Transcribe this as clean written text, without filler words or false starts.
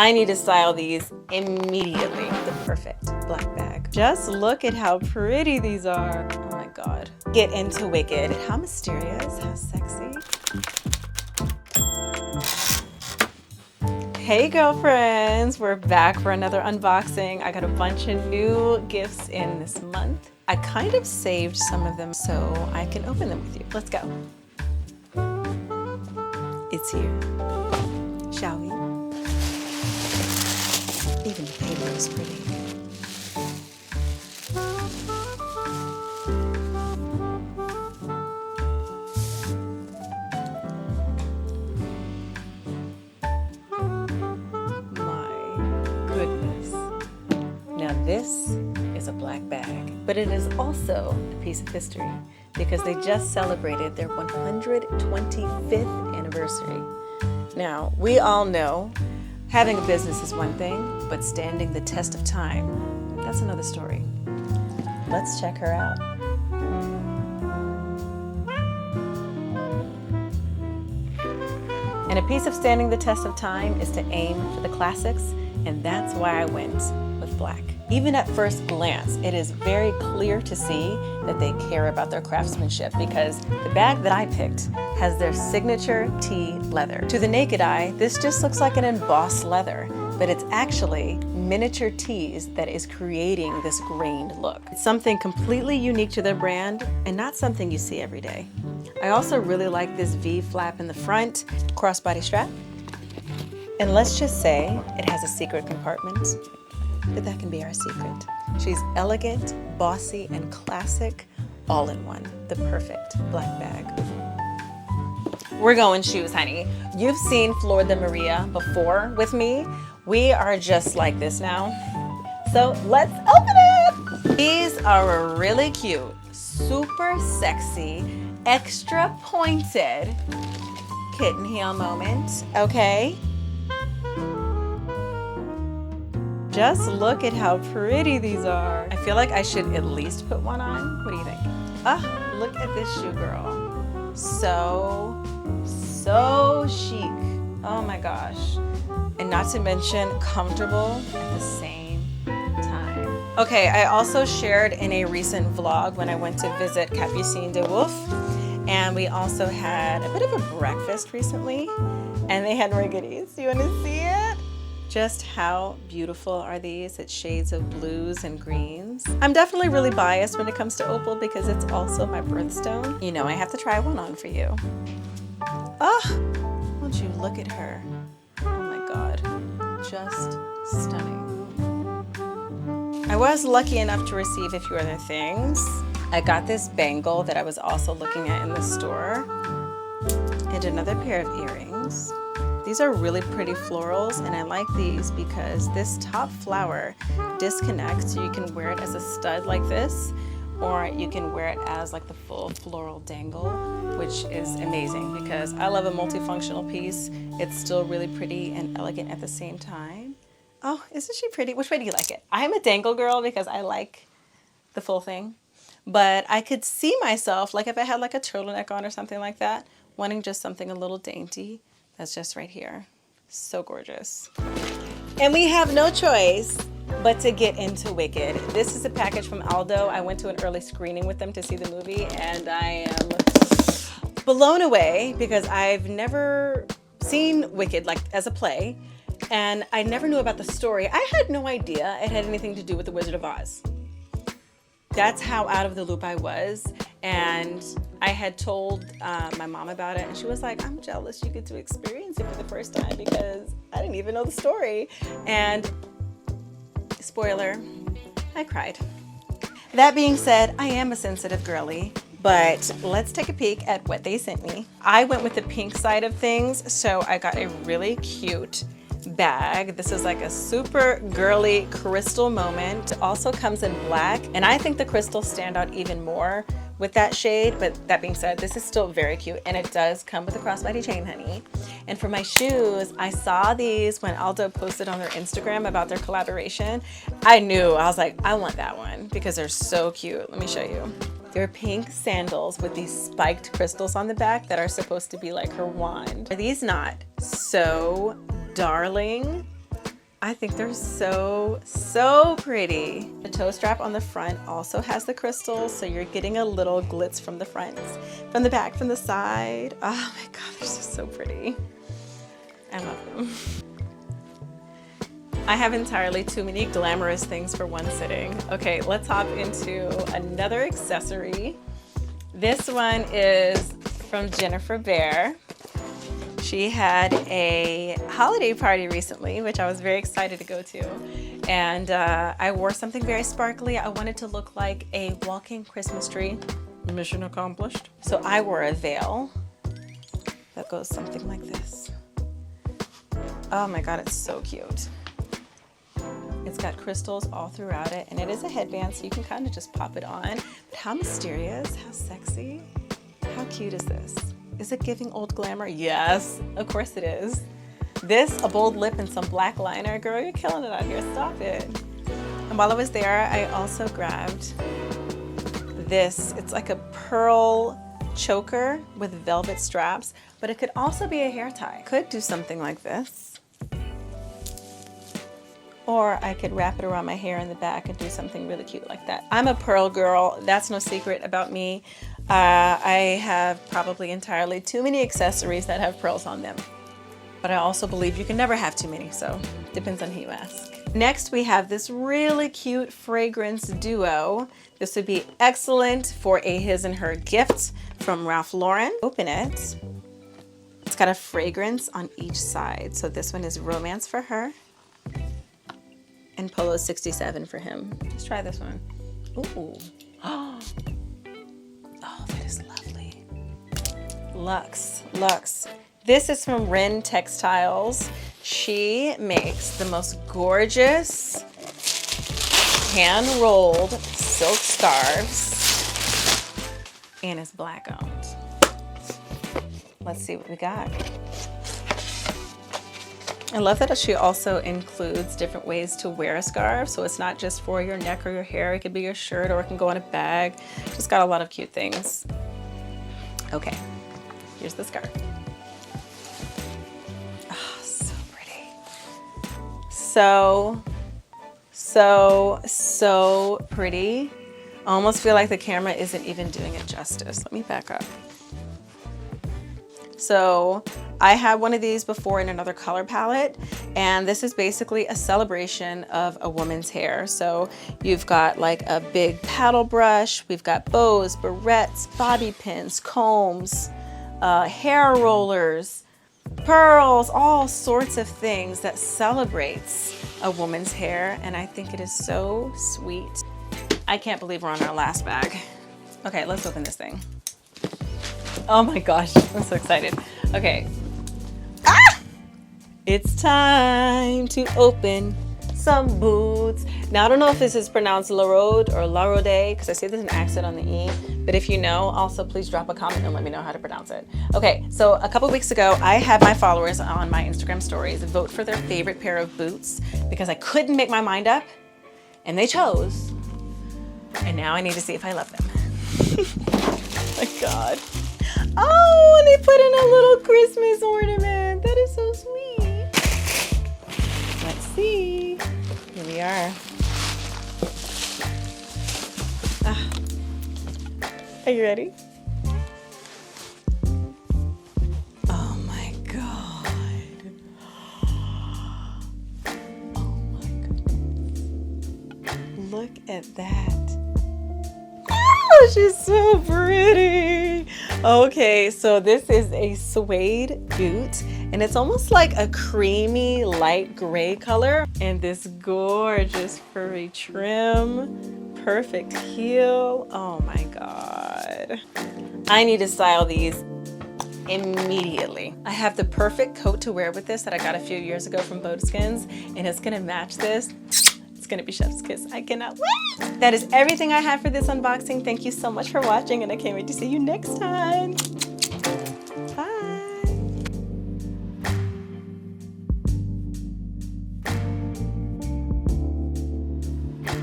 I need to style these immediately. The perfect black bag. Just look at how pretty these are. Oh my God. Get into Wicked. How mysterious, how sexy. Hey girlfriends, we're back for another unboxing. I got a bunch of new gifts in this month. I kind of saved some of them so I can open them with you. Let's go. It's here. Shall we? Even the paper is pretty. This is a black bag, but it is also a piece of history because they just celebrated their 125th anniversary. Now, we all know having a business is one thing, but standing the test of time, that's another story. Let's check her out. And a piece of standing the test of time is to aim for the classics, and that's why I went with black. Even at first glance, it is very clear to see that they care about their craftsmanship because the bag that I picked has their signature T leather. To the naked eye, this just looks like an embossed leather, but it's actually miniature T's that is creating this grained look. It's something completely unique to their brand and not something you see every day. I also really like this V flap in the front, crossbody strap. And let's just say it has a secret compartment. But that can be our secret. She's elegant, bossy, and classic, all in one. The perfect black bag. We're going shoes, honey. You've seen Flor de Maria before with me. We are just like this now. So let's open it. These are really cute, super sexy, extra pointed kitten heel moment, okay? Just look at how pretty these are. I feel like I should at least put one on. What do you think? Ah, look at this shoe, girl. So chic. Oh my gosh. And not to mention comfortable at the same time. Okay, I also shared in a recent vlog when I went to visit Capucine de Wolf. And we also had a bit of a breakfast recently. And they had rigatties. You want to see it? Just how beautiful are these? It's shades of blues and greens. I'm definitely really biased when it comes to opal because it's also my birthstone. You know, I have to try one on for you. Oh, won't you look at her? Oh my God, just stunning. I was lucky enough to receive a few other things. I got this bangle that I was also looking at in the store and another pair of earrings. These are really pretty florals, and I like these because this top flower disconnects, so you can wear it as a stud like this, or you can wear it as like the full floral dangle, which is amazing because I love a multifunctional piece. It's still really pretty and elegant at the same time. Oh, isn't she pretty? Which way do you like it? I'm a dangle girl because I like the full thing, but I could see myself, like if I had like a turtleneck on or something like that, wanting just something a little dainty. That's just right here. So gorgeous. And we have no choice but to get into Wicked. This is a package from ALDO. I went to an early screening with them to see the movie and I am blown away because I've never seen Wicked like as a play and I never knew about the story. I had no idea it had anything to do with the Wizard of Oz. That's how out of the loop I was. And I had told my mom about it and she was like, I'm jealous you get to experience it for the first time because I didn't even know the story. And spoiler, I cried. That being said, I am a sensitive girly, but let's take a peek at what they sent me. I went with the pink side of things, so I got a really cute bag. This is like a super girly crystal moment. It also comes in black, and I think the crystals stand out even more with that shade, but that being said, this is still very cute, and it does come with a crossbody chain, honey. And for my shoes, I saw these when ALDO posted on their Instagram about their collaboration. I was like, I want that one because they're so cute. Let me show you. They're pink sandals with these spiked crystals on the back that are supposed to be like her wand. Are these not so darling? I think they're so pretty. The toe strap on the front also has the crystals, so you're getting a little glitz from the front, from the back, from the side. Oh my God, they're just so pretty. I love them. I have entirely too many glamorous things for one sitting. Okay, let's hop into another accessory. This one is from Jennifer Behr. She had a holiday party recently, which I was very excited to go to. And I wore something very sparkly. I wanted to look like a walking Christmas tree. Mission accomplished. So I wore a veil that goes something like this. Oh my God, it's so cute. It's got crystals all throughout it, and it is a headband, so you can kind of just pop it on. But how mysterious, how sexy, how cute is this? Is it giving old glamour? Yes, of course it is. This, a bold lip and some black liner. Girl, you're killing it out here, stop it. And while I was there, I also grabbed this. It's like a pearl choker with velvet straps, but it could also be a hair tie. Could do something like this. Or I could wrap it around my hair in the back and do something really cute like that. I'm a pearl girl. That's no secret about me. I have probably entirely too many accessories that have pearls on them. But I also believe you can never have too many, so depends on who you ask. Next, we have this really cute fragrance duo. This would be excellent for a his and her gift from Ralph Lauren. Open it. It's got a fragrance on each side. So this one is Romance for her. And Polo 67 for him. Let's try this one. Ooh. Oh, that is lovely. Luxe, Luxe. This is from Ren Textiles. She makes the most gorgeous hand-rolled silk scarves and it's black owned. Let's see what we got. I love that she also includes different ways to wear a scarf. So it's not just for your neck or your hair. It could be your shirt or it can go in a bag. Just got a lot of cute things. Okay, here's the scarf. Oh, so pretty. So pretty. I almost feel like the camera isn't even doing it justice. Let me back up. So I had one of these before in another color palette, and this is basically a celebration of a woman's hair. So you've got like a big paddle brush, we've got bows, barrettes, bobby pins, combs, hair rollers, pearls, all sorts of things that celebrates a woman's hair, and I think it is so sweet. I can't believe we're on our last bag. Okay, let's open this thing. Oh my gosh, I'm so excited. Okay. Ah! It's time to open some boots. Now, I don't know if this is pronounced Larroudé or Larroudé, because I see there's an accent on the E, but if you know, also please drop a comment and let me know how to pronounce it. Okay, so a couple weeks ago, I had my followers on my Instagram stories vote for their favorite pair of boots because I couldn't make my mind up, and they chose, and now I need to see if I love them. Oh my God. Oh, and they put in a little Christmas ornament. That is so sweet. Let's see. Here we are. Are you ready? Oh my God. Oh my goodness. Look at that. Oh, she's so pretty. Okay, so this is a suede boot, and it's almost like a creamy light gray color, and this gorgeous furry trim, perfect heel. Oh my God. I need to style these immediately. I have the perfect coat to wear with this that I got a few years ago from Bodeskins, and it's gonna match this. It's gonna be chef's kiss. I cannot wait. That is everything I have for this unboxing. Thank you so much for watching, and I can't wait to see you next time.